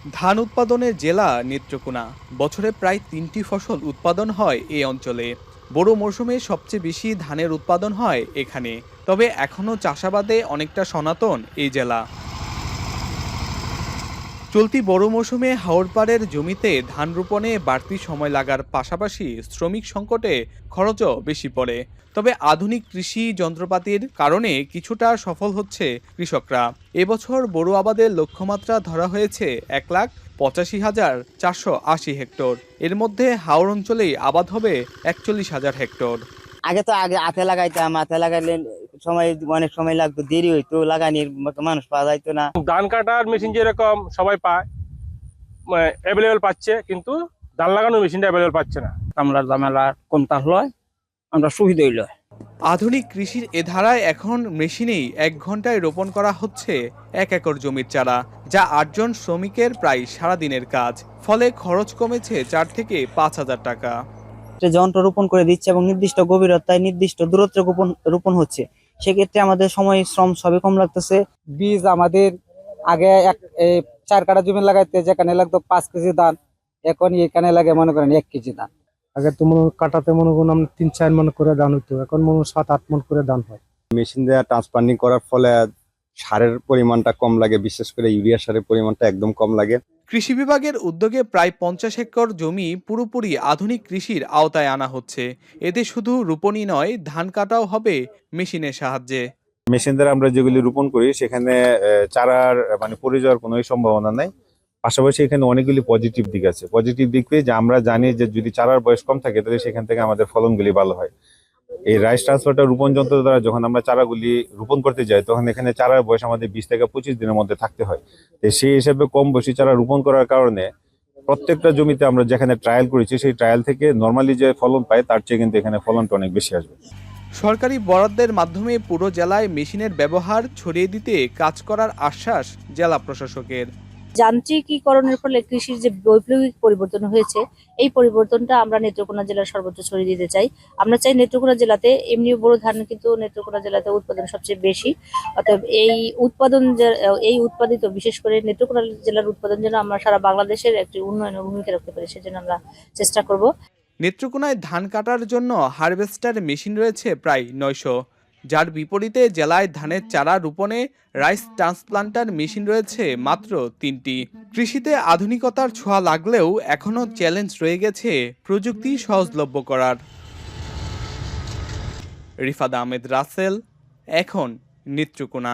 ধান উৎপাদনের জেলা নেত্রকোনা। বছরে প্রায় ৩টি ফসল উৎপাদন হয় এই অঞ্চলে। বড় মৌসুমে সবচেয়ে বেশি ধানের উৎপাদন হয় এখানে। তবে এখনও চাষাবাদে অনেকটা সনাতন এই জেলা। চলতি বড় মৌসুমে হাওড়পাড়ের জমিতে ধান রোপণে বাড়তি সময় লাগার পাশাপাশি শ্রমিক সংকটে খরচও বেশি পড়ে। তবে আধুনিক কৃষি যন্ত্রপাতির কারণে কিছুটা সফল হচ্ছে কৃষকরা। এবছর বোরো আবাদের লক্ষ্যমাত্রা ধরা হয়েছে ১,৮৫,৪৮০ হেক্টর। এর মধ্যে হাওড় অঞ্চলেই আবাদ হবে ৪১,০০০ হেক্টর। আগে হাতে লাগাইতাম, হাতে লাগাইলে সময় অনেক সময় লাগতো, দেরি হইতো, লাগানির মতো মানুষ পাওয়া যাইতো না। ধান কাটার মেশিন যেরকম সবাই পায়, অ্যাভেলেবেল পাচ্ছে, কিন্তু ধান লাগানোর মেশিনটা অ্যাভেলেবেল পাচ্ছে না। কামলার জামেলা কমতা হয়, আমরা সুবিধা হইল। আধুনিক কৃষির এ ধারায় এখন মেশিনেই ১ ঘন্টায় রোপণ করা হচ্ছে ১ একর জমির চারা, যা ৮ জন শ্রমিকের প্রায় সারাদিনের কাজ। ফলে খরচ কমেছে ৪ থেকে ৫,০০০ টাকা। যন্ত্র রোপণ করে দিচ্ছে এবং নির্দিষ্ট গভীরতায় নির্দিষ্ট দূরত্বে রোপণ হচ্ছে। সেক্ষেত্রে আমাদের সময় শ্রম সবই কম লাগতেছে। বীজ আমাদের আগে ৪ কাঠা জমি লাগাইতে যেখানে লাগতো ৫ কেজি ধান, এখন এখানে লাগে মনে করেন ১ কেজি ধান। আগে তো কাটাতে মনে করুন ৩-৪ মন করে ধান হইতো, এখন মনে ৭-৮ মন করে ধান হয়। মেশিন দিয়ে ট্রান্সপ্লান্টিং করার ফলে সারের পরিমাণটা কম লাগে, বিশেষ করে ইউরিয়া সারের পরিমাণটা একদম কম লাগে। কৃষি বিভাগের উদ্যোগে প্রায় ৫০ একর জমি পুরোপুরি আধুনিক কৃষির আওতায় আনা হচ্ছে। এতে শুধু রোপণই নয়, ধান কাটাও হবে মেশিনের সাহায্যে। মেশিন দ্বারা আমরা যেগুলি রোপণ করি সেখানে চারার পড়ে যাওয়ার কোনো সম্ভাবনা নাই। পাশাপাশি এখানে অনেকগুলি পজিটিভ দিক আছে। পজিটিভ দিক যে আমরা জানি যে যদি চারার বয়স কম থাকে তাহলে সেখান থেকে আমাদের ফলনগুলি ভালো হয়। এই রাইস ট্রান্সফারটা রোপণ যন্ত্র দ্বারা যখন আমরা চারাগুলি রোপণ করতে যাই তখন এখানে চারার বয়স আমাদের ২০ থেকে ২৫ দিনের মধ্যে থাকতে হয়। তো সেই হিসাবে কম বয়সী চারা রোপণ করার কারণে প্রত্যেকটা জমিতে আমরা যেখানে ট্রায়াল করেছি সেই ট্রায়াল থেকে নর্মালি যে ফলন পাই তার চেয়ে কিন্তু এখানে ফলনটা অনেক বেশি আসবে। সরকারি বরাদ্দের মাধ্যমে পুরো জেলায় মেশিনের ব্যবহার ছড়িয়ে দিতে কাজ করার আশ্বাস জেলা প্রশাসকের। যান্ত্রিকীকরণের ফলে কৃষির যে বৈপ্লবিক পরিবর্তন হয়েছে, এই পরিবর্তনটা আমরা নেত্রকোনা জেলার সর্বত্র ছড়িয়ে দিতে চাই। আমরা চাই নেত্রকোনা জেলাতে, এমনিও বড় ধান কিন্তু নেত্রকোনা জেলাতে উৎপাদন সবচেয়ে বেশি। অতএব এই উৎপাদিত বিশেষ করে নেত্রকোনা জেলার উৎপাদন যেন আমরা সারা বাংলাদেশের একটি উন্নয়নের ভূমিকা রাখতে পারি, সেজন্য আমরা চেষ্টা করব। নেত্রকোনায় ধান কাটার জন্য হারভেস্টার মেশিন রয়েছে প্রায় ৯০০, যার বিপরীতে জেলায় ধানের চারা রোপণে রাইস ট্রান্সপ্লান্টার মেশিন রয়েছে মাত্র ৩টি। কৃষিতে আধুনিকতার ছোঁয়া লাগলেও এখনও চ্যালেঞ্জ রয়ে গেছে প্রযুক্তি সহজলভ্য করার। রিফাত আহমেদ রাসেল, এখন নেত্রকোনা।